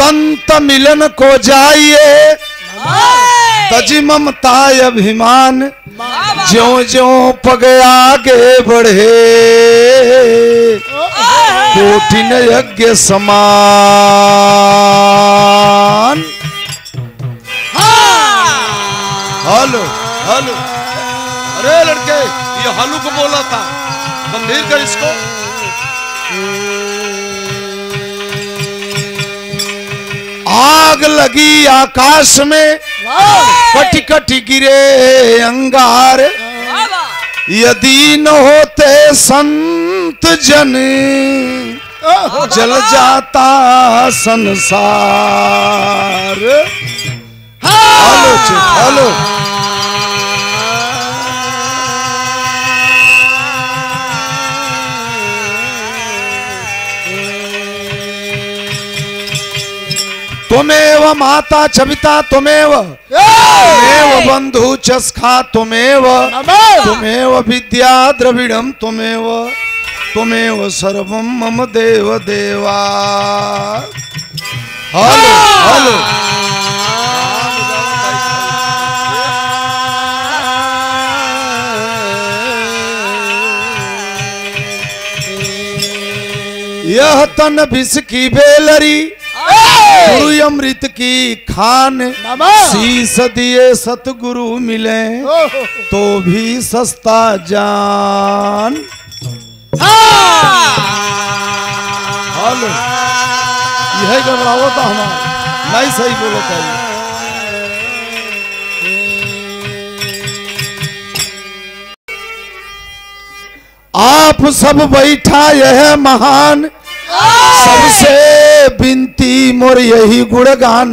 संत मिलन को जाइए तजी ममता अभिमान ज्यों ज्यों पग आगे बढ़े कोटिन यज्ञ समान। हेलो हेलो, अरे लड़के ये हालू को बोला था, गंभीर कर इसको। आग लगी आकाश में कटी कटी गिरे अंगार, यदि न होते संत जन जल जाता संसार। हेलो हेलो, त्वमेव माता च पिता त्वमेव बंधु च सखा त्वमेव विद्या द्रविड़म त्वमेव सर्वम मम देव देवा। हेलो हेलो, यह तन विष की बेलरी गुरु अमृत की खान, शीस दिए सतगुरु मिले तो भी सस्ता जान। हेलो, यही गड़बड़ा था हमारा, नहीं सही बोलो चाहिए। आप सब बैठा यह महान, सबसे बिनती मोर यही गुणगान,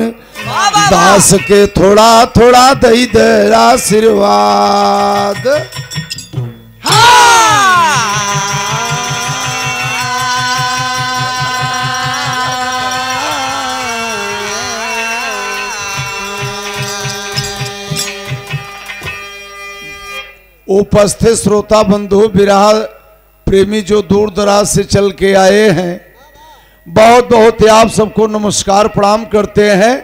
दास के थोड़ा थोड़ा दई दे आशीर्वाद। उपस्थित श्रोता बंधु विरहा प्रेमी जो दूर दराज से चल के आए हैं, बहुत बहुत आप सबको नमस्कार प्रणाम करते हैं।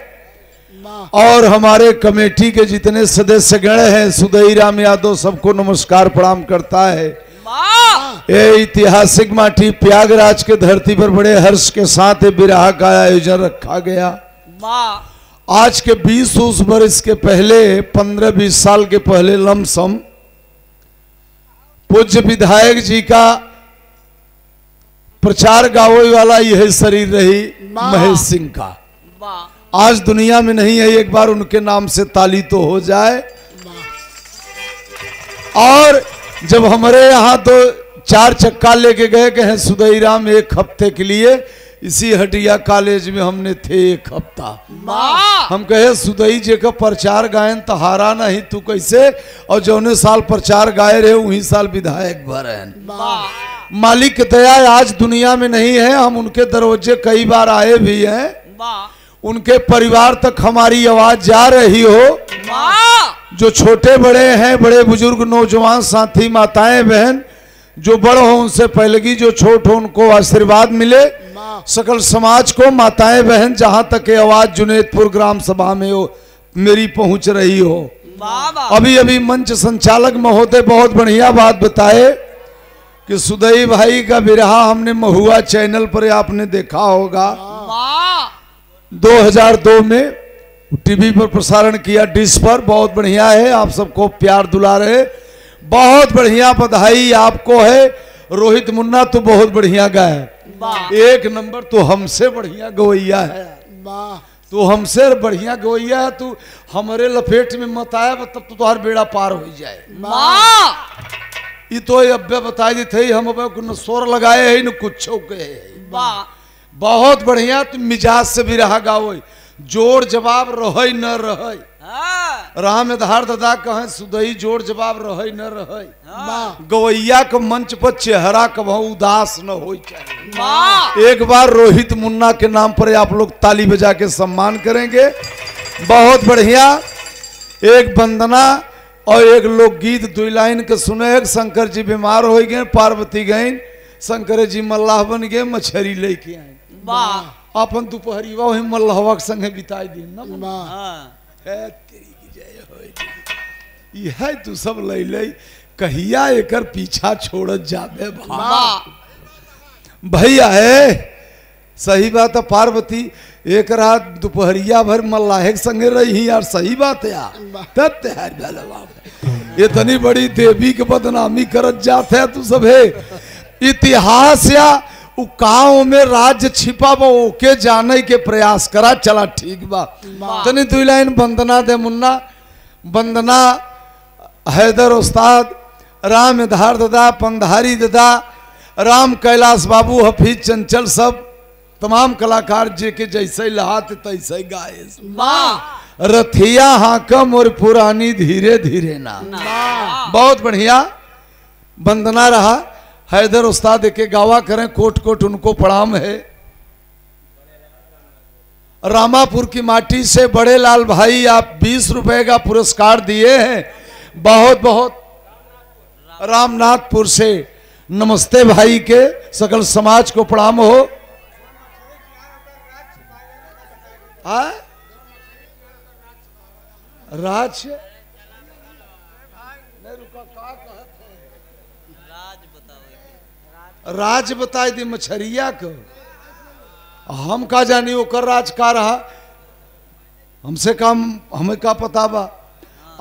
और हमारे कमेटी के जितने सदस्य गण हैं, सुदई राम यादव सबको नमस्कार प्रणाम करता है। ये ऐतिहासिक माटी प्रयागराज के धरती पर बड़े हर्ष के साथ विरहा का आयोजन रखा गया। आज के 20 वर्ष के पहले, 15-20 साल के पहले लमसम पूज्य विधायक जी का प्रचार गावे वाला यह शरीर रही महेश सिंह का, आज दुनिया में नहीं है। एक बार उनके नाम से ताली तो हो जाए। और जब हमारे यहाँ तो 4 चक्का लेके गए हैं सुदई राम एक हफ्ते के लिए, इसी हटिया कॉलेज में हमने थे 1 हफ्ता। हम कहे सुदई जी का प्रचार गायन तहारा नहीं तू कैसे, और जौने साल प्रचार गाए रहे वही साल विधायक भरे। मालिक दया आज दुनिया में नहीं है, हम उनके दरवाजे कई बार आए भी हैं। उनके परिवार तक हमारी आवाज जा रही हो, जो छोटे बड़े हैं, बड़े बुजुर्ग नौजवान साथी माताएं बहन, जो बड़ हो उनसे पहलगी, जो छोट हो उनको आशीर्वाद मिले। सकल समाज को माताएं बहन जहां तक आवाज जुनेदपुर ग्राम सभा में हो मेरी पहुंच रही हो। अभी अभी मंच संचालक महोदय बहुत बढ़िया बात बताए कि सुदई भाई का विरहा हमने महुआ चैनल पर आपने देखा होगा, 2002 में टीवी पर प्रसारण किया, डिश पर। बहुत बढ़िया है, आप सबको प्यार दुलार है, बहुत बढ़िया बधाई आपको है। रोहित मुन्ना तो बहुत बढ़िया गाए, 1 नंबर। तो हमसे बढ़िया गवैया है, तो हमसे बढ़िया गवैया है। तू हमारे लपेट में मत आया तब तो तुम्हारा बेड़ा पार हो जाए। ये तो अब्बे बताई दी थे, हम अब न शोर लगाए है न कुछ के। बहुत बढ़िया, तुम मिजाज से भी रहा गाओ, जोड़ जवाब रहे न रहे। राह में धार दादा कहे सुदई जोड़ जवाब रहे न रहे। गवैया के मंच पर चेहरा कभी उदास न हो चाहिए। एक बार रोहित मुन्ना के नाम पर आप लोग ताली बजा के सम्मान करेंगे। बहुत बढ़िया, एक वंदना और एक लोकगीत 2 लाइन के सुने। एक शंकर जी बीमार हो गए, पार्वती गए, शंकर जी मल्लाह बन गए, मछरी लेके आए। अपन दोपहरिया वही मल्लहवा के संगे बिताई दिन ना। तेरी की जय हो। यह तू सब ले ले कहिया एकर पीछा छोड़त जाबे भैया है। सही बात है पार्वती एक रात दोपहरिया भर मल्लाहे के संगे रही यार। सही बात है यार। तब तैयार इतनी बड़ी देवी के बदनामी करत जाते है तू सब है। इतिहास या गाँव में राज्य छिपा बा ओके जाने के प्रयास करा। चला ठीक बा तनी दो लाइन वंदना दे मुन्ना। वंदना हैदर उस्ताद, राम धार दादा, पंधारी दादा, राम कैलाश बाबू, हफीज चंचल, सब तमाम कलाकार जे के जैसे लहात तैसे गाए। रथिया हाकम और पुरानी धीरे धीरे ना। बहुत बढ़िया वंदना रहा। हैदर उस्ताद के गावा करें कोट कोट उनको प्रणाम है। रामापुर की माटी से बड़े लाल भाई आप 20 रुपए का पुरस्कार दिए हैं। बहुत बहुत रामनाथपुर से नमस्ते भाई के सकल समाज को प्रणाम हो। राज राज बताए दी मछरिया को। हम का जानी ओकर राज का रहा। हमसे काम हमें का पता बा।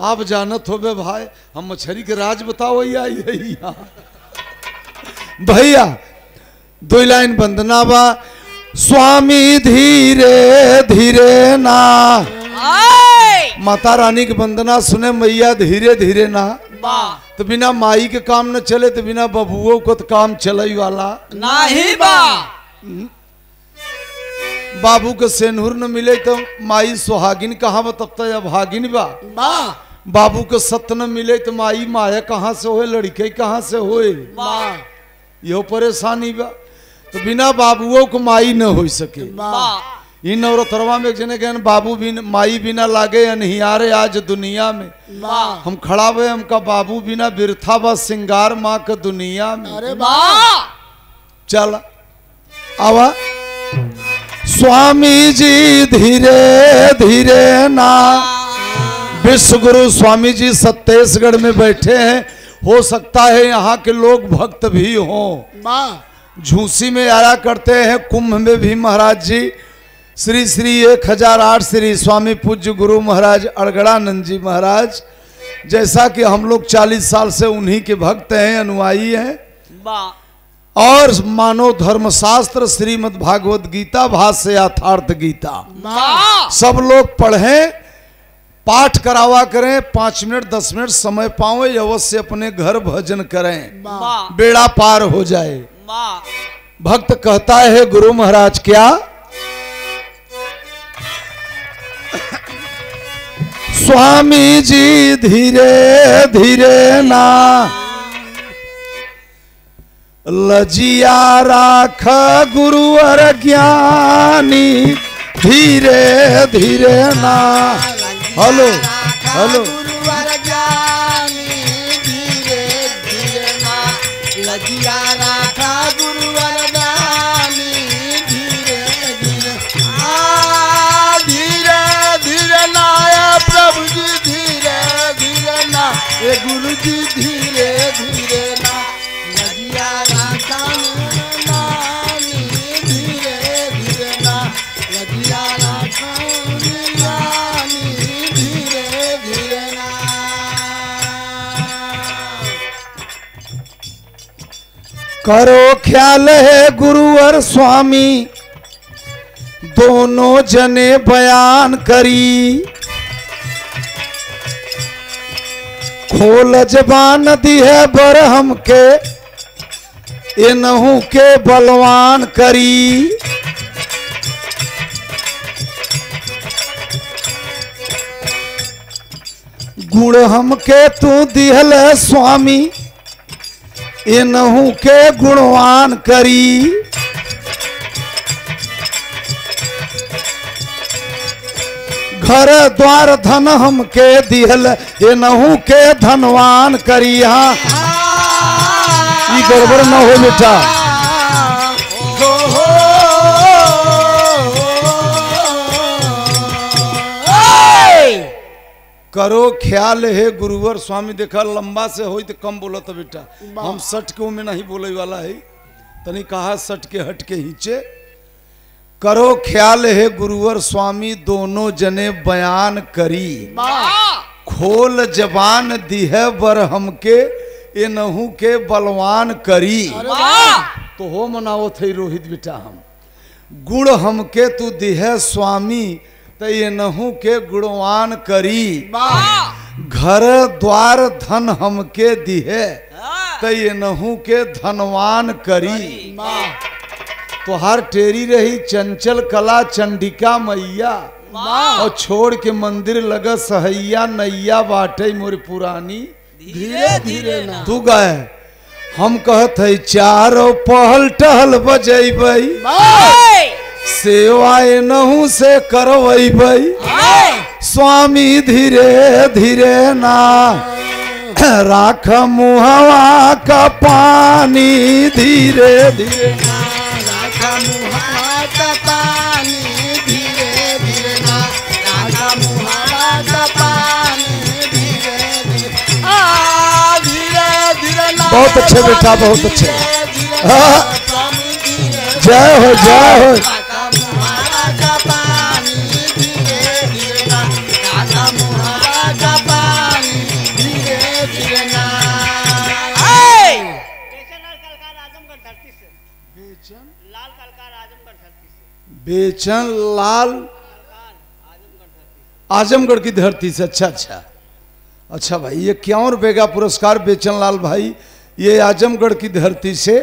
आप जानत हो बे भाई हम मछरी के राज बताओ यही भैया। दो लाइन वंदना बा। स्वामी धीरे धीरे ना। माता रानी की वंदना सुने मैया धीरे धीरे ना। तो बिना माई के काम न चले तो बिना बबुओं को तो काम चले वाला नहीं बा। बाबू के सेनूर न मिले तो माई सुहागिन कहाँ बा तब तक अभागिन बा। बाबू के सत्य न मिले तो माई माया कहाँ से होए लड़के कहाँ से होए। यो परेशानी बा। तो बिना बाबुओं को माई न हो सके। इन नवरतरवा में जने गए बाबू बिना माई बिना लागे अनहियारे आज दुनिया में। हम खड़ा हुए हमका बाबू बिना बिरथा बा सिंगार माँ का दुनिया में। अरे चल आवा। स्वामी जी धीरे धीरे ना। विश्व गुरु स्वामी जी छत्तीसगढ़ में बैठे हैं। हो सकता है यहाँ के लोग भक्त भी हों। झूसी में आया करते हैं। कुंभ में भी महाराज जी श्री श्री 1008 श्री स्वामी पूज्य गुरु महाराज अड़गड़ानंद जी महाराज जैसा कि हम लोग 40 साल से उन्हीं के भक्त हैं, अनुयायी हैं। और मानव धर्मशास्त्र श्रीमद् भागवत गीता भाष्य यथार्थ गीता सब लोग पढ़ें, पाठ करावा करें। 5 मिनट 10 मिनट समय पाओ अवश्य अपने घर भजन करें, बेड़ा पार हो जाए। भक्त कहता है गुरु महाराज क्या? स्वामी जी धीरे धीरे ना। लजिया राख गुरुवर ज्ञानी धीरे धीरे ना। हेलो हेलो गुरुवर ज्ञानी धीरे धीरे ना। लजिया राखा गुरुवर ज्ञानी धीरे धीरे धीरे धीरे ना। प्रभु जी धीरे धीरे ना। ये गुरु जी धीरे धीरे ना। लजिया राखा ज्ञानी धीरे धीरे ना। लजिया राखा ज्ञानी धीरे धीरे ना। करो ख्याल है गुरुवर स्वामी दोनों जने बयान करी। खोल जबान दी है बर हमके इनहू के बलवान करी। गुण हमके तू दिहल स्वामी इनहू के गुणवान करी। घर द्वार धन हमके दिहल इनहू के धनवान करी। हाँ ये गड़बड़ न हो बेटा। करो ख्याल है गुरुवर स्वामी। देखा लंबा से हो तो कम बोला तो बेटा, हम सट के में नहीं बोले वाला है, तनी कहा सट के हट के हिचे। करो ख्याल है गुरुवर स्वामी दोनों जने बयान करी, खोल जबान दी है बर हमके ये नहू के बलवान करी। तो हो मनाओ थे रोहित बेटा हम, गुण हमके तू दी है स्वामी तो ये नहू के गुणवान करी। घर द्वार धन हमके दी है तो ये नहू के धनवान करी। तो हर टेरी रही चंचल कला चंडिका मैया, और छोड़ के मंदिर लगा सहैया नैया बाटे मोर पुरानी धीरे धीरे ना तू गए। हम कहत है चारों पहल टहल बजेबै, सेवा नहू से करवै स्वामी धीरे धीरे ना, राख मुहवा का पानी धीरे धीरे, राख मुहवा का पानी धीरे धीरे ना, राख मुहवा का पानी धीरे धीरे, धीरे धीरे ना। बहुत अच्छे बेटा, बहुत अच्छे। जय हो जय हो। बेचन लाल आजमगढ़ की धरती से। अच्छा अच्छा अच्छा भाई, ये 51 रुपए का पुरस्कार बेचन लाल भाई, ये आजमगढ़ की धरती से।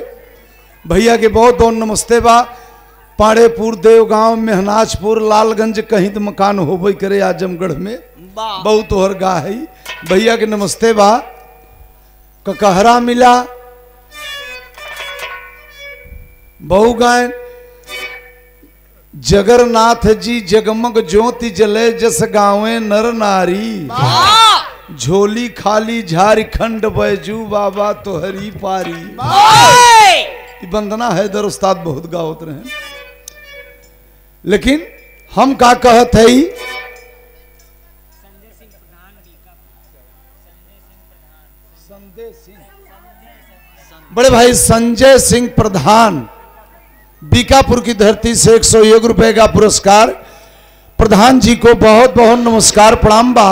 भैया के बहुत बहुत नमस्ते बा। पाड़ेपुर देवगांव मेहनाजपुर लालगंज कहीं तो मकान होबे करे आजमगढ़ में, बहुत तोहर गा है। भैया के नमस्ते बा। ककहरा मिला बहु गायन, जगन्नाथ जी जगमग ज्योति जले जस गावे नर नारी, झोली खाली झारखंड बैजू बाबा तोहरी पारी। वंदना हैदर उस्ताद बहुत गावत रहे, लेकिन हम का कहत है बड़े भाई संजय सिंह प्रधान, बीकापुर की धरती से 101 रुपए का पुरस्कार। प्रधान जी को बहुत बहुत नमस्कार, प्रणाम बा।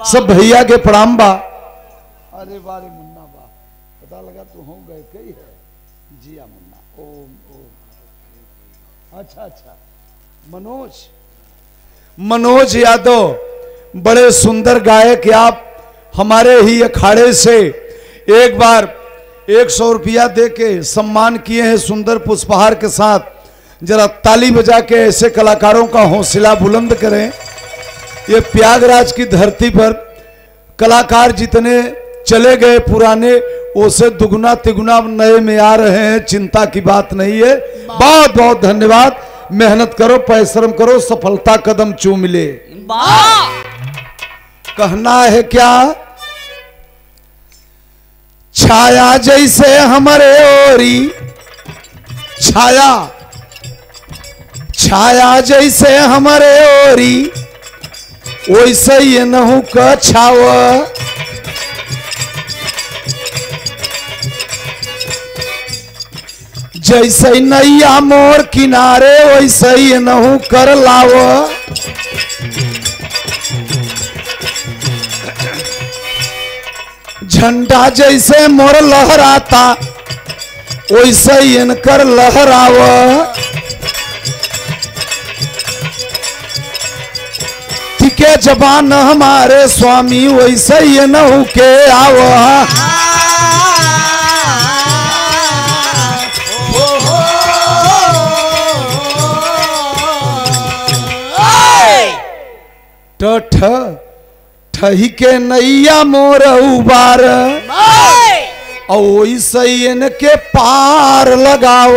सब भैया के प्रणाम बा। अरे बारे मुन्ना बा, पता लगा तू हो गए कई है जिया मुन्ना। ओम ओम। अच्छा अच्छा, मनोज यादव बड़े सुंदर गायक। आप हमारे ही अखाड़े से एक बार 100 रुपया दे के सम्मान किए हैं सुंदर पुष्पहार के साथ। जरा ताली बजा के ऐसे कलाकारों का हौसला बुलंद करें। ये प्रयागराज की धरती पर कलाकार जितने चले गए पुराने, उसे दुगुना तिगुना नए में आ रहे हैं, चिंता की बात नहीं है। बहुत बहुत धन्यवाद। मेहनत करो, परिश्रम करो, सफलता कदम चूम ले। कहना है क्या, छाया जैसे हमारे ओरी, छाया छाया जैसे हमारे ओरी, वैसे ये नहू का छावा। जैसे नैया मोर किनारे, वैसे ये नहू कर लावा। झंडा जैसे मोर लहराता, वैसे इनकर लहरावा। के जबान हमारे स्वामी, वैसे ये नहू के आवा। टठ ठही के नैया मोर उबार, और वैसे इनके पार लगाव।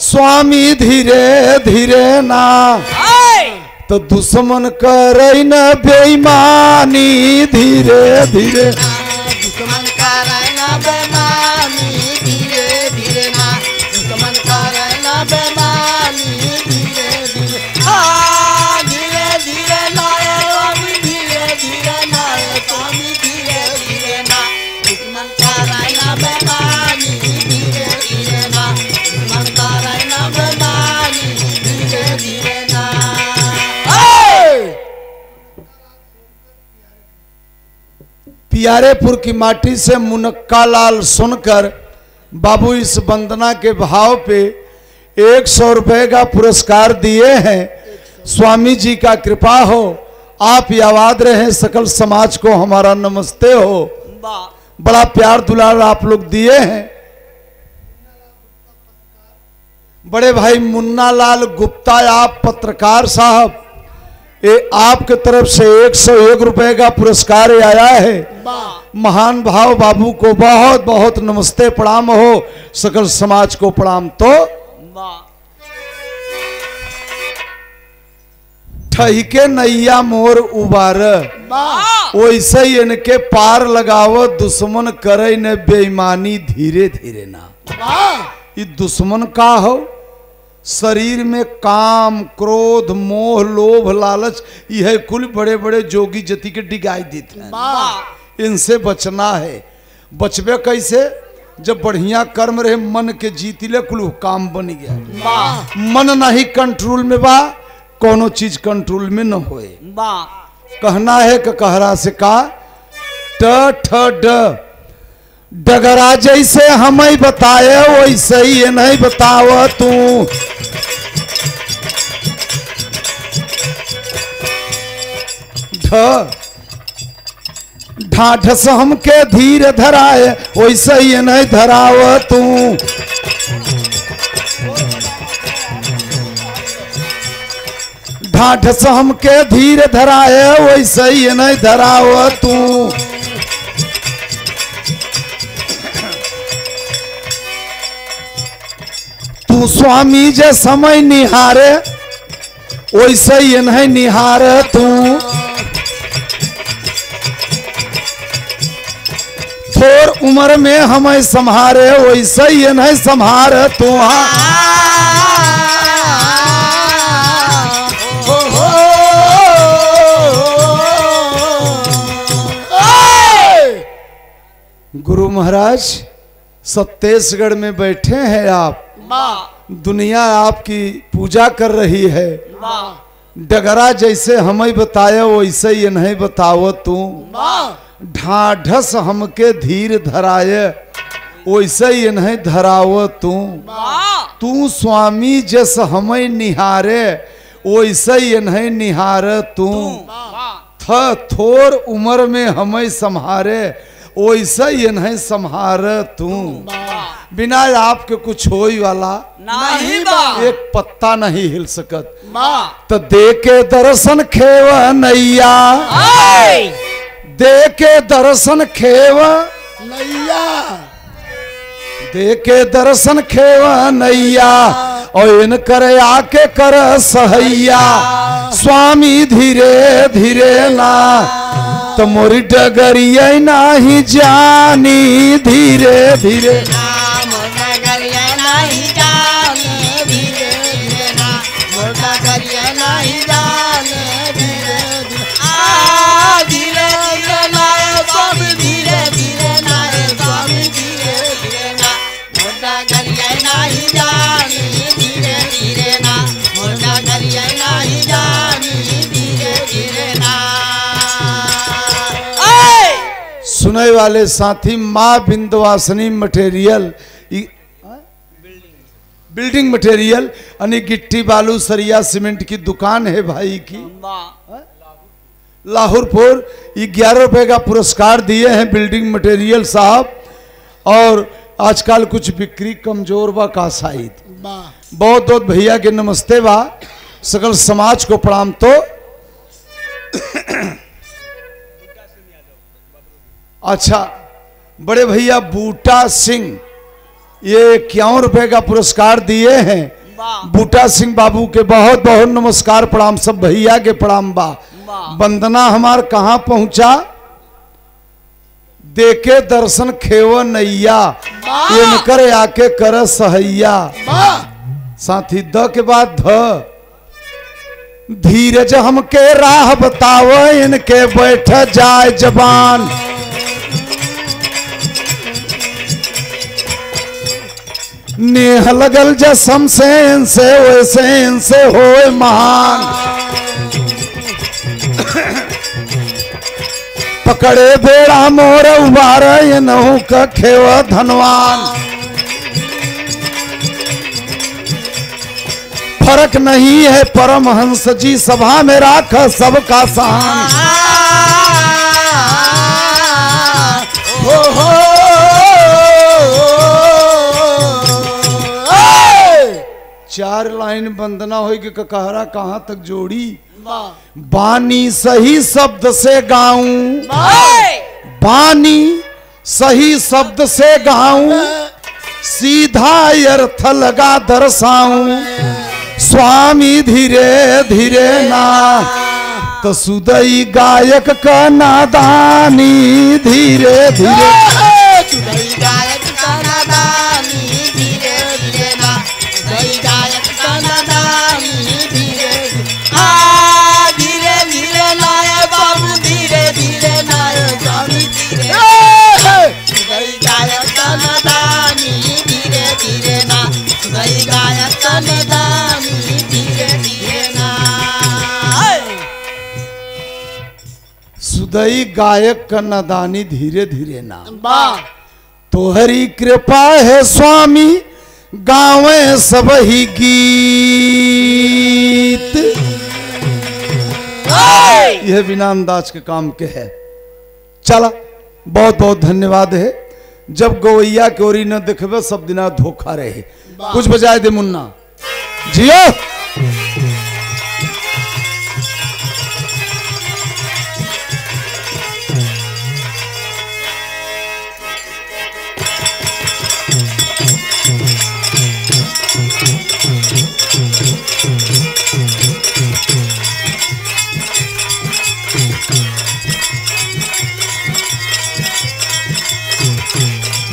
स्वामी धीरे धीरे ना, तो दुश्मन करे न बेईमानी धीरे धीरे। दुश्मन करे न बेईमानी धीरे धीरे ना, दुश्मन करे न बेईमानी धीरे धीरे। धीरे धीरे ना, धीरे पियारेपुर की माटी से मुनक्का लाल सुनकर बाबू इस वंदना के भाव पे 100 रुपए का पुरस्कार दिए हैं। स्वामी जी का कृपा हो, आप याद रहे, सकल समाज को हमारा नमस्ते हो। बड़ा प्यार दुलार आप लोग दिए हैं। बड़े भाई मुन्ना लाल गुप्ता, आप पत्रकार साहब, ये आपके तरफ से 101 रुपए का पुरस्कार आया है। महान भाव बाबू को बहुत बहुत नमस्ते प्रणाम हो, सकल समाज को प्रणाम। तो ठहिके नैया मोर उबार, वैसे ही इनके पार लगाव, दुश्मन करे न बेईमानी धीरे धीरे ना। ये दुश्मन का हो? शरीर में काम, क्रोध, मोह, लोभ, लालच, यह कुल बड़े बड़े जोगी जति के डिगाई देते हैं। इनसे बचना है। बचबे कैसे? जब बढ़िया कर्म रहे, मन के जीत ले, कुल काम बन गया। मन नहीं कंट्रोल में बा, कोनो चीज कंट्रोल में न होए। कहना है कि कहरा से का ट ठ ड, डगरा जैसे हमें बताए वैसे ही ये नहीं बताव तू। ढाढ़स हमके धीर धराए वैसे ही ये नहीं धराव तू। ढाढ़स हमके धीर धराए वैसे ही ये नहीं धराव तू। तू स्वामी जे समय निहारे वैसे ही नहीं निहार तू। थोर उम्र में हमें संहारे वैसे ही नहीं संहार तू। गुरु महाराज छत्तीसगढ़ में बैठे हैं आप, दुनिया आपकी पूजा कर रही है। डगरा जैसे हमें बताया वैसे ये नहीं बताओ तू। ढाढ़स हमके धीर धराए वैसे ये नहीं धराओ तू। तू स्वामी जस हमें निहारे वैसे ये नहीं निहार तू। थोर उम्र में हमें संहारे वैसे ये नहीं संहार तू। बिना आपके कुछ होई वाला नहीं बा। एक पत्ता नहीं हिल सकत। तो दे के दर्शन खेव नैया, दे के दर्शन खेव नैया, दे के दर्शन खेव नैया, और इन करे आके कर सहैया। स्वामी धीरे धीरे ना, तो मोरी डगरिया नहीं जानी धीरे धीरे। सुने वाले साथी, माँ बिंदवासिनी मटेरियल, बिल्डिंग मटेरियल यानी गिट्टी बालू सरिया सीमेंट की दुकान है भाई की लाहौरपुर। 11 रुपए का पुरस्कार दिए हैं बिल्डिंग मटेरियल साहब। और आजकल कुछ बिक्री कमजोर बा का शायद। बहुत बहुत भैया के नमस्ते बा, सकल समाज को प्रणाम। तो अच्छा, बड़े भैया बूटा सिंह, ये 51 रुपए का पुरस्कार दिए हैं। बूटा सिंह बाबू के बहुत बहुत नमस्कार प्रणाम, सब भैया के प्रणाम बा। वंदना हमार कहाँ पहुंचा? देके दर्शन खेव नैया, इनकर आके कर सहैया। साथी द के बाद ध, धीरज हमके राह बताव, इनके बैठ जाए जबान। नेह लगल जसम से इनसे वैसे इनसे होए महान। पकड़े बेड़ा मोर उबार ये नहु का खेव धनवान। फर्क नहीं है परमहंस जी सभा में राख सबका सहन। चार लाइन वंदना होगी ककहरा कहाँ तक जोड़ी। बानी सही शब्द से गाऊं, बानी सही शब्द से गाऊं, सीधा अर्थ लगा दर्शाऊं। स्वामी धीरे धीरे ना तो सुदई गायक का नादानी धीरे धीरे। सुदई गायक का नादानी धीरे धीरे ना, सुदई गायक का नादानी धीरे धीरे धीरे लाए बाबू धीरे धीरे लाए स्वामी धीरे। सुदई गायक का नादानी धीरे धीरे ना, सुदई गायक का नादानी धीरे धीरे ना। सुदई गायक का नादानी धीरे धीरे ना। वाह तोहरी कृपा है स्वामी गावे सब ही गीत। यह बिना अंदाज के काम के है। चला बहुत बहुत धन्यवाद है। जब गवैया के ओरी न देखबे सब दिना धोखा रहे। कुछ बजाए दे मुन्ना जियो।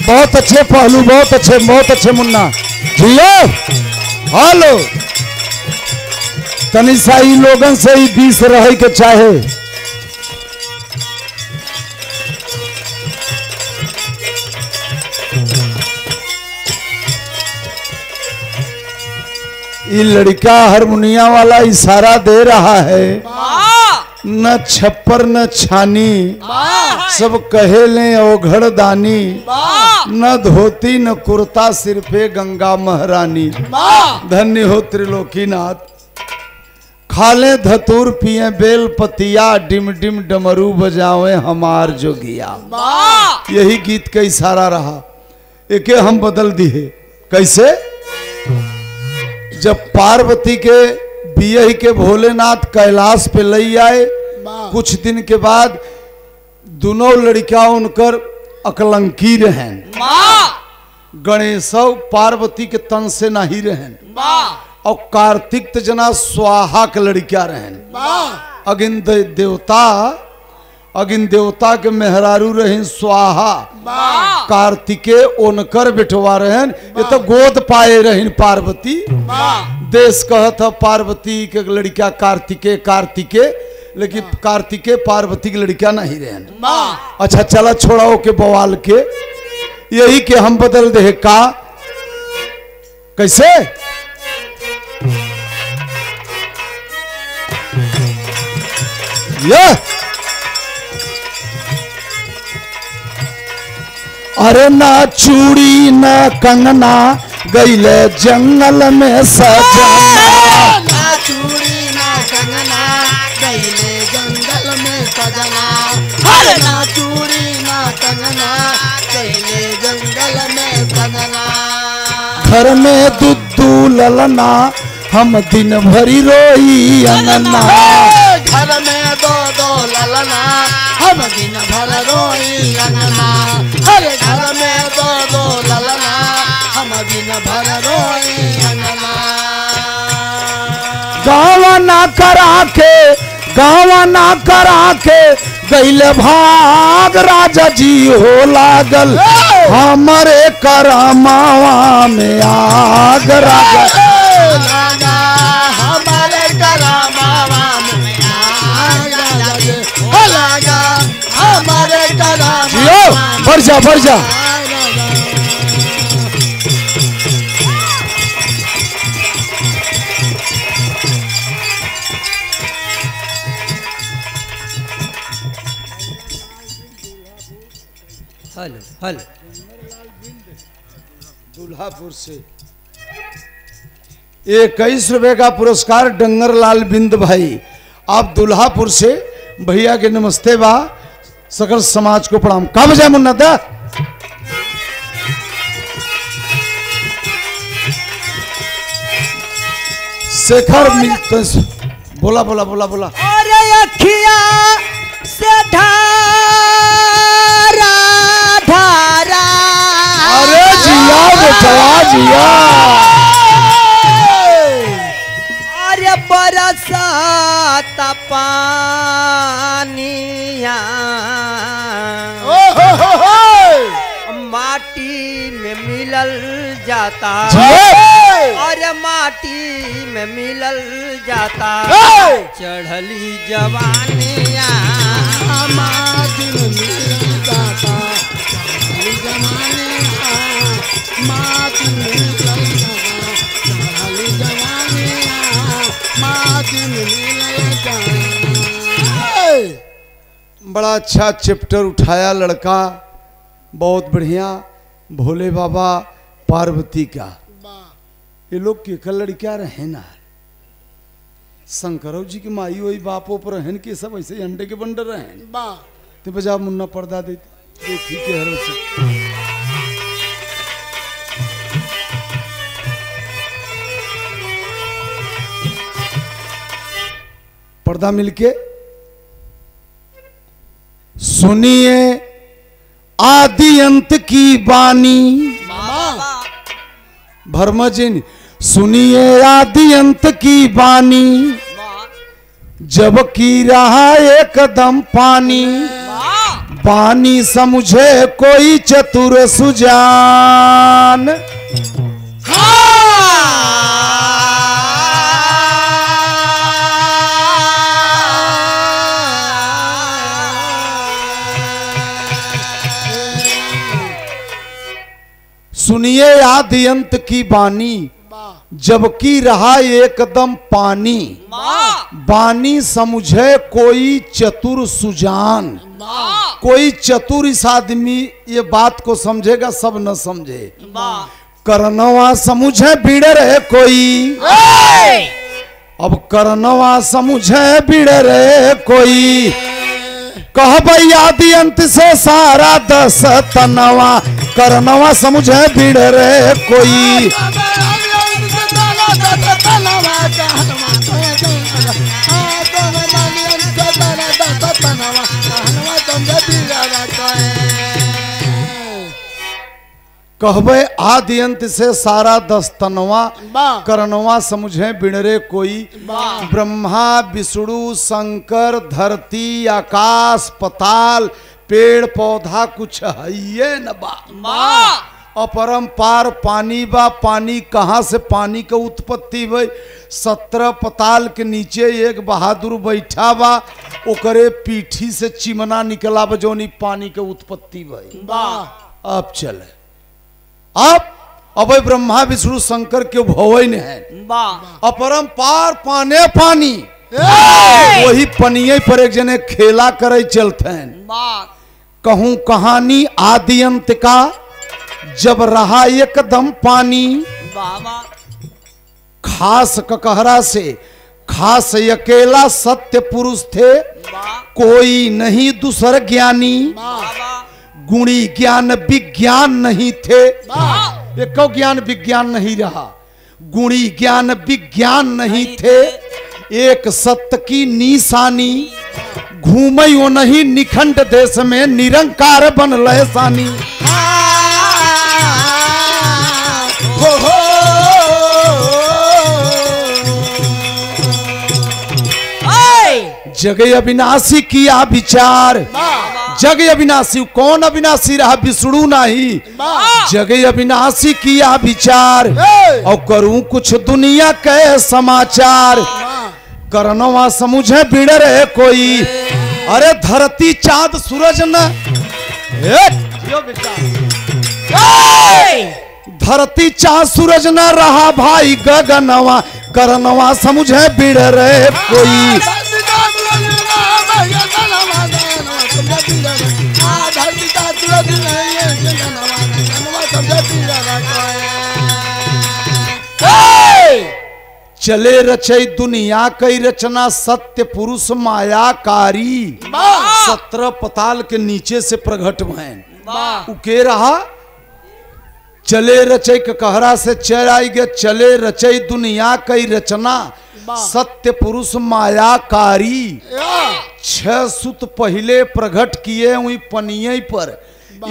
बहुत अच्छे पहलू, बहुत अच्छे मुन्ना जियो। हेलो तनिसाई लोगन से ही 20 रहे के चाहे। ये लड़का हारमोनिया वाला इशारा दे रहा है। न छप्पर न छानी सब कहे ले ओघड़ दानी। न धोती न कुर्ता सिर पे गंगा महारानी। धन्य हो त्रिलोकीनाथ। खाले धतूर पिए बेल पतिया, डिम डिम डमरू बजावे हमार जोगिया। यही गीत का इशारा रहा। एके हम बदल दिए। कैसे? जब पार्वती के बियही के भोलेनाथ कैलाश पे लई आए, कुछ दिन के बाद दोनों लड़कियां उनकर अकलंकी रहन। गणेश पार्वती के तन से नहीं रहन। और कार्तिक त जना स्वाहा के लड़किया रहन। अगिन देवता के मेहरारू रहन स्वाहा। कार्तिके उनकर बेटवा रहन। ये तो गोद पाए रहन पार्वती। देश कहत पार्वती के लड़किया कार्तिके लेकिन कार्तिके पार्वती की लड़किया नहीं रहन। अच्छा चला छोड़ाओ के बवाल के। यही के हम बदल दे का। कैसे? ये अरे ना चूड़ी ना कंगना गईले जंगल में सजना। ना चूड़ी ना कंगना गईले जंगल में सजना। अरे ना चूड़ी ना कंगना गईले जंगल में सजना। घर में दुद्धू ललना हम दिन भरी रोई अनना। घर में दो ललना हम दिन भर रोई अनना। अरे घर में दो ललना हम दिन भर रोई अनना। गावा ना करा के गईले भाग राजा जी हो लागल हमारे करमावा में आग। राजा हमारे करमावा में आग। लगा हमारे करमावा। बढ़ जा हेलो हेलो दुल्हापुर से 21 रुपए का पुरस्कार डंगरलाल बिंद भाई, आप दुल्हापुर से भैया के नमस्ते बा, सकल समाज को प्रणाम। का बजाय मुन्ना दा शेखर मिलते बोला बोला बोला बोला। अरे अखिया से धारा धारा, अरे जिया बेटा जिया, अरे बरसात पानिया माटी में मिलल जाता, अरे माटी में मिलल जाता, चढ़ली जवानिया माटी में मिलल जाता, चढ़ली जवानिया माटी में मिलल जाता, चढ़ली जवानिया माटी में मिलल जाता। बड़ा अच्छा चैप्टर उठाया लड़का, बहुत बढ़िया। भोले बाबा पार्वती का ये लोग केकर लड़कियां रहे ना, शंकरव जी की माई वही बापों पर रहन के सब ऐसे अंडे के बंडर रहे तो बजा मुन्ना पर्दा देते देखी के हरों से पर्दा मिलके सुनिए आदि अंत की बानी, भर्मजिन सुनिए आदि अंत की बानी, जब की रहा एकदम पानी, पानी समझे कोई चतुर सुजान। सुनिए आदि अंत की बानी, जबकि रहा एकदम पानी, बानी समझे कोई चतुर सुजान। कोई चतुर इस आदमी ये बात को समझेगा, सब न समझे। करनवा समझे बिड़रे कोई, अब करनवा समझे बिड़रे कोई, कह भाई आदि अंत से सारा दस तनवा, करनवा समझे बिड़रे कोई। कहबे आदि अंत से सारा दस तनवा, करनवा समझे बिड़रे कोई। ब्रह्मा विष्णु शंकर धरती आकाश पताल पेड़ पौधा कुछ है ये न बा, अपरंपार पानी बा। पानी कहाँ से पानी का उत्पत्ति भई? 17 पताल के नीचे एक बहादुर बैठा बा, ओकरे पीठी से चिमना निकला बा, जोनी पानी के उत्पत्ति भई। अब चले अब ब्रह्मा विष्णु शंकर के भवन है, अपरंपार पाने पानी, वही पनिये पर एक जने खेला करे चलते हैं। कहूं कहानी आदि अंत का, जब रहा एकदम पानी, खास ककहरा से खास अकेला सत्य पुरुष थे, कोई नहीं दूसर ज्ञानी, गुणी ज्ञान विज्ञान नहीं थे। एको ज्ञान विज्ञान नहीं रहा, गुणी ज्ञान विज्ञान नहीं थे। एक सत्य की निशानी, घूमई वो नहीं निखंड देश में, निरंकार बन लहसानी। जग अविनाशी किया विचार, जग अविनाशी कौन अविनाशी रहा? विष्णु नहीं, जग अविनाशी किया विचार, और करूं कुछ दुनिया के समाचार, करनवा समझे बिड़रे कोई। अरे धरती चांद सूरज न, धरती चांद सूरज न रहा भाई गगनवा, करनवा समझे बिड़रे कोई। चले रचई दुनिया कई रचना सत्य पुरुष मायाकारी 17 पताल के नीचे से प्रगट भैन उके रहा चले रचई के कहरा से चल आई गए चले रचई दुनिया कई रचना सत्य पुरुष मायाकारी 6 सुत पहले प्रगट किए हुई पनिये पर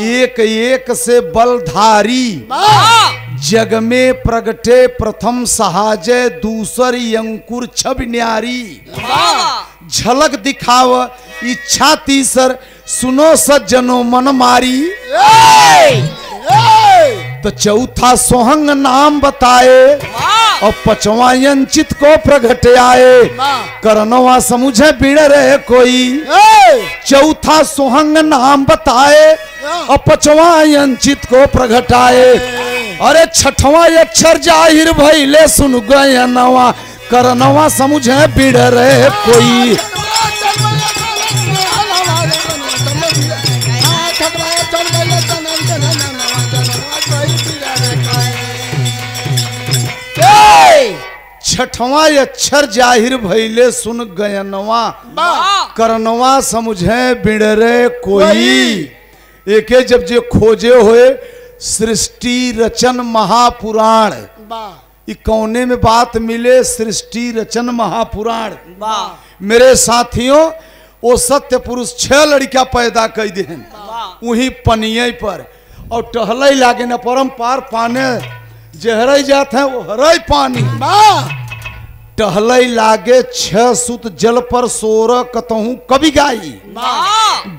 एक एक से बलधारी जग में प्रगटे प्रथम सहाजे दूसरी अंकुर छब न्यारी झलक दिखाव इच्छा तीसर सुनो सज्जनों मन मारी तो चौथा सोहंग नाम बताए और 5वां अंचित को प्रगट आए करनवा समझे बिड़ रहे कोई चौथा सोहंग नाम बताए और 5वां अंचित को प्रगट आए अरे 6वां अक्षर जाहिर भइले सुन गए नवा करनवा समझे बिड़ रहे कोई छठवां अक्षर जाहिर भइले सुन गयनवा करनवा समझे बिड़रे कोई एके जब जे खोजे होए सृष्टि रचन महापुराण ई कौने में बात मिले सृष्टि रचन महापुराण मेरे साथियों वो सत्य पुरुष 6 लड़का पैदा कर दे वही पनिये पर और टहल लागे न परम्पार पाने जहर जाते हैं वो हरई पानी टहल लागे 6 सुत जल पर 16 कतहूं कभी गाई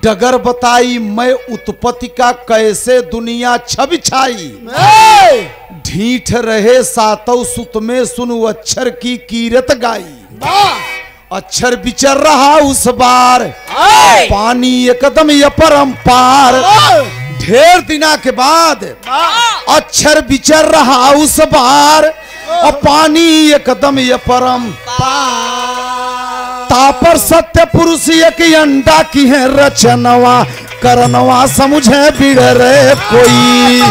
डगर बताई मैं उत्पत्ति का कैसे दुनिया छवि छाई ढीठ रहे 7 सुत में सुनु अक्षर की कीरत गाई अक्षर विचर रहा उस बार पानी एकदम ये परम्पार ढेर दिना के बाद अक्षर विचर रहा उस बार और पानी एकदम ये परम तापर सत्य पुरुष एक अंडा की है रचनवा करनवा समझे बिगड़े कोई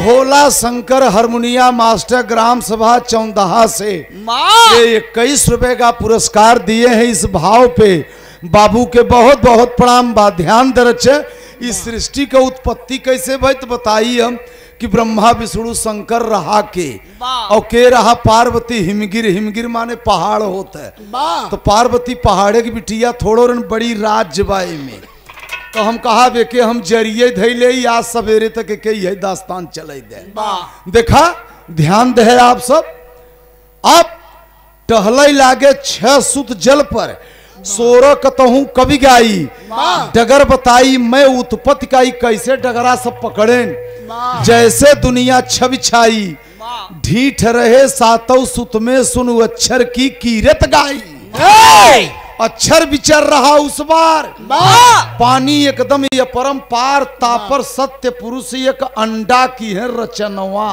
भोला शंकर हारमोनिया मास्टर ग्राम सभा चौंदहा से ये 21 रुपए का पुरस्कार दिए हैं इस भाव पे बाबू के बहुत बहुत प्रणाम बा ध्यान दरच इस सृष्टि का उत्पत्ति कैसे भाई तो बताइए हम कि ब्रह्मा विष्णु शंकर रहा के और के रहा पार्वती हिमगिर हिमगिर माने पहाड़ होता है तो पार्वती पहाड़े की बिटिया थोड़ो बड़ी राज्य बाई में तो हम कहा बेके हम जरिए धैले आज सवेरे तक के यही दास्तान चले दे देखा ध्यान दे आप सब आप टहल लागे 6 सुत जल पर 16 कतहूं कभी गाई डगर बताई मैं उत्पत्ति काई कैसे डगरा सब पकड़े जैसे दुनिया छवि छाई ढीठ रहे 7 सुत में सुनु अक्षर की कीरत गाई अक्षर विचर रहा उस बार पानी एकदम ये परम्पार तापर सत्य पुरुष एक अंडा की है रचनवा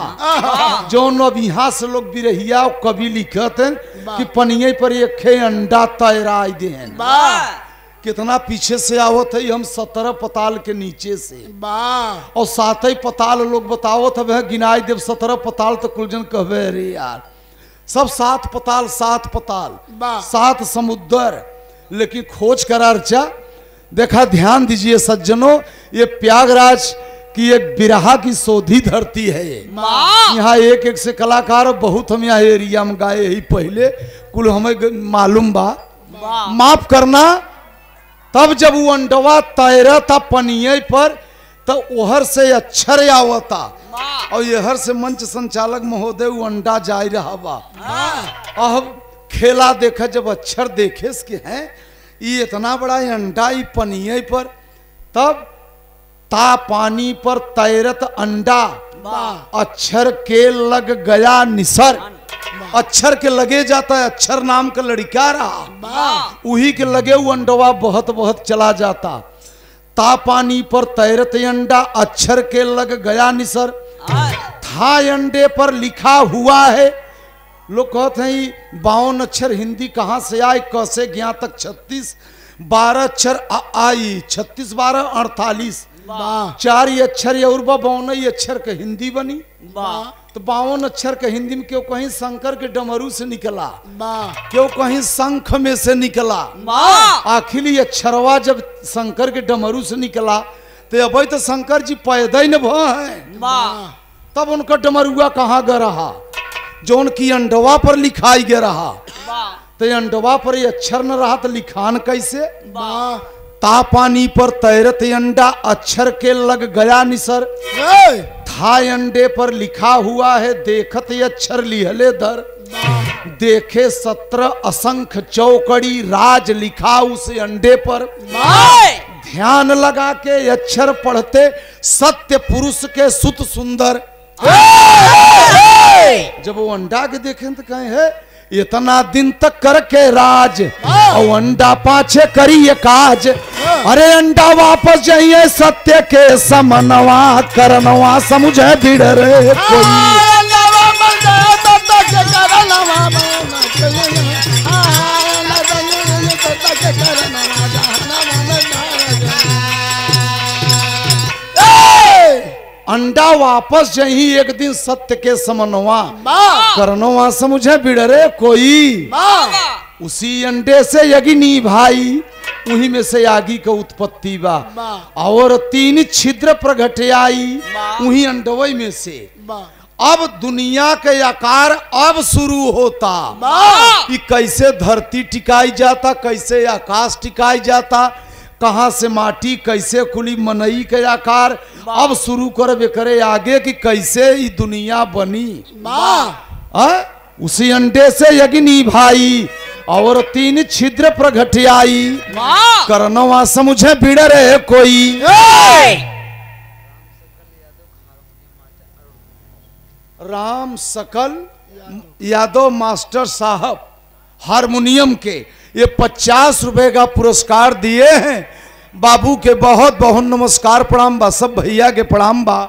जो अब यहाँ से लोग बिरहिया कभी लिखत हैं कि पनिये पर एक खे अंडा तैराई दे कितना पीछे से आवत है हम 17 पताल के नीचे से और 7 ही पताल लोग बतावत है गिनाई देव 17 पताल तो कुल जन कहवे रे यार सब 7 पताल 7 समुद्र लेकिन खोज करा अर्चा देखा ध्यान दीजिए सज्जनों ये प्रयागराज की एक बिरहा की शोधी धरती है यहाँ एक एक से कलाकार बहुत हम यहाँ एरिया में गाए ही पहले कुल हमें मालूम बा माफ करना तब जब वो अंडवा तैरा था पनिये पर तो ओहर से अक्षर आवता और यहर से मंच संचालक महोदय वो अंडा जा रहा बा अब खेला देखा जब अक्षर देखे इसके हैं ये इतना बड़ा अंडा ही पनिये पर तब ता पानी पर तैरत अंडा अक्षर के लग गया निसर अक्षर के लगे जाता है अक्षर नाम का लड़का रहा उही के लगे वो अंडवा बहुत बहुत चला जाता ता पानी पर तैरत अंडा अक्षर के लग गया निसर था अंडे पर लिखा हुआ है। लोग कहते हैं 52 अक्षर हिंदी कहाँ से आए, कैसे ज्ञा तक 36 12 अक्षर आई 36 12 48 4 ही अक्षर और 52 अक्षर के हिंदी बनी। तो 52 अक्षर के हिंदी में क्यों कहीं शंकर के डमरू से निकला, क्यों कहीं शंख में से निकला। आखिरी अक्षरवा जब शंकर के डमरू से निकला तो अभी तो शंकर जी पैदा ही न भय, तब उनका डमरुआ कहाँ ग रहा, जो उनकी अंडवा पर लिखाई गया रहा। तो अंडवा पर ये अक्षर न रहा तो लिखान कैसे। तापानी पर तैरत अंडा अक्षर के लग गया निसर, था अंडे पर लिखा हुआ है देखत अक्षर लिहले दर। देखे 17 असंख्य चौकड़ी राज लिखा उस अंडे पर। ध्यान लगा के अक्षर पढ़ते सत्य पुरुष के सुत सुंदर। जब वो अंडा के देखे तो कहे है इतना दिन तक करके राज और अंडा पाछे करिए काज। अरे अंडा वापस जाइए सत्य के समनवा करनवा समझे बिड़ रे कोई। अंडा वापस जही एक दिन सत्य के समनवा करनवा समझे बिड़रे कोई। उसी अंडे से यज्ञनी भाई उही में से यागी का उत्पत्ति बा। और 3 छिद्र प्रगट आई उही अंडवई में से। अब दुनिया के आकार अब शुरू होता कि कैसे धरती टिकाई जाता, कैसे आकाश टिकाई जाता, कहां से माटी कैसे खुली मनई के आकार अब शुरू करबे करे आगे कि कैसे ये दुनिया बनी। उसी अंडे से यज्ञनी भाई और 3 छिद्र प्रगट आई करनवा समझे बिड़ रे कोई। राम सकल यादव मास्टर साहब हारमोनियम के ये 50 रुपए का पुरस्कार दिए हैं। बाबू के बहुत बहुत नमस्कार प्रणाम बा, सब भैया के प्रणाम बा।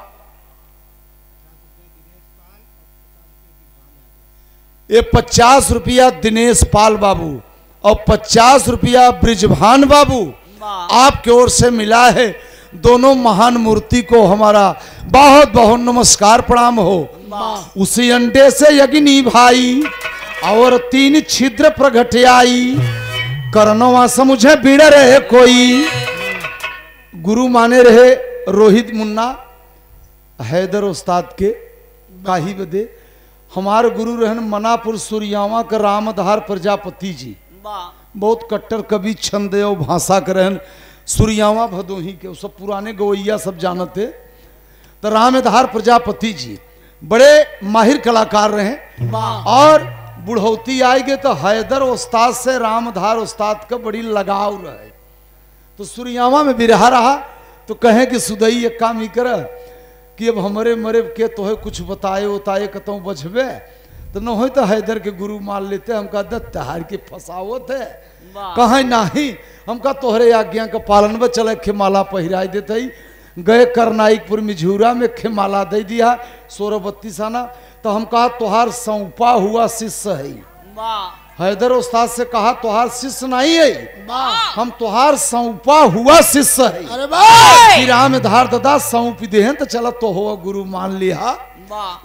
ये 50 रुपया दिनेश पाल बाबू और 50 रुपया ब्रिजभान बाबू आपके ओर से मिला है। दोनों महान मूर्ति को हमारा बहुत बहुत नमस्कार प्रणाम हो। उसी अंडे से यज्ञनी भाई और 3 छिद्र प्रगट आई करनवा समझे बिड़ रहे कोई। गुरु माने रहे रोहित मुन्ना हैदर उस्ताद के काही बदे। हमारे गुरु रहन मनापुर सूर्यावा का रामधार प्रजापति जी, बहुत कट्टर कवि छंद और भाषा के रहन सूर्यावा भदोही के, सब पुराने गवैया सब जानते। तो रामधार प्रजापति जी बड़े माहिर कलाकार रहे। और बुढ़ौती आएगी तो हैदर उस्ताद से रामधार उस्ताद का बड़ी लगाव रहे। तो सूर्यावा में बिरहा रहा तो कहें कि सुदई एक काम ही कर कि अब हमारे मरे के तो है कुछ बताए उताए कतौ बचबे तो न हो तो हैदर के गुरु मान लेते। हमका दत्तहार के फसावत है कहीं नहीं, हमका तोहरे आज्ञा का पालन में चले खेमाला पहिराई देते। गए करनाईकपुर मिझूरा में खेमाला दे दिया 16-32 आना। तो हम कहा तुहार सौंपा हुआ शिष्य है। हैदर उस्ताद से कहा तुहार शिष्य नहीं है, हम तुहार सौंपा हुआ शिष्य है। रामधार दादा सौंप दे तो चला तो हो गुरु मान लिया,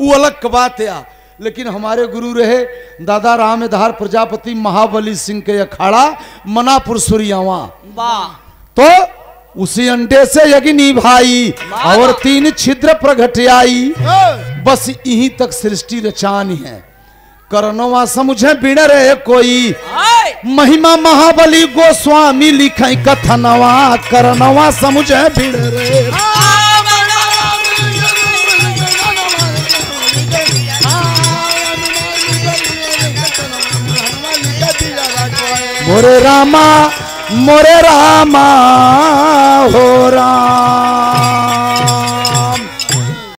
वो अलग बात है। लेकिन हमारे गुरु रहे दादा रामधार प्रजापति महाबली सिंह के अखाड़ा मनापुर सूर्यावा। तो उसी अंडे से यज्ञनी भाई और 3 छिद्र प्रगट आई। बस यहीं तक सृष्टि रचानी है करनवा समझे बिड़ रहे कोई। महिमा महाबली गोस्वामी लिखे कथनवा करनवा समझे बिड़ रहे। मोरे रामा हो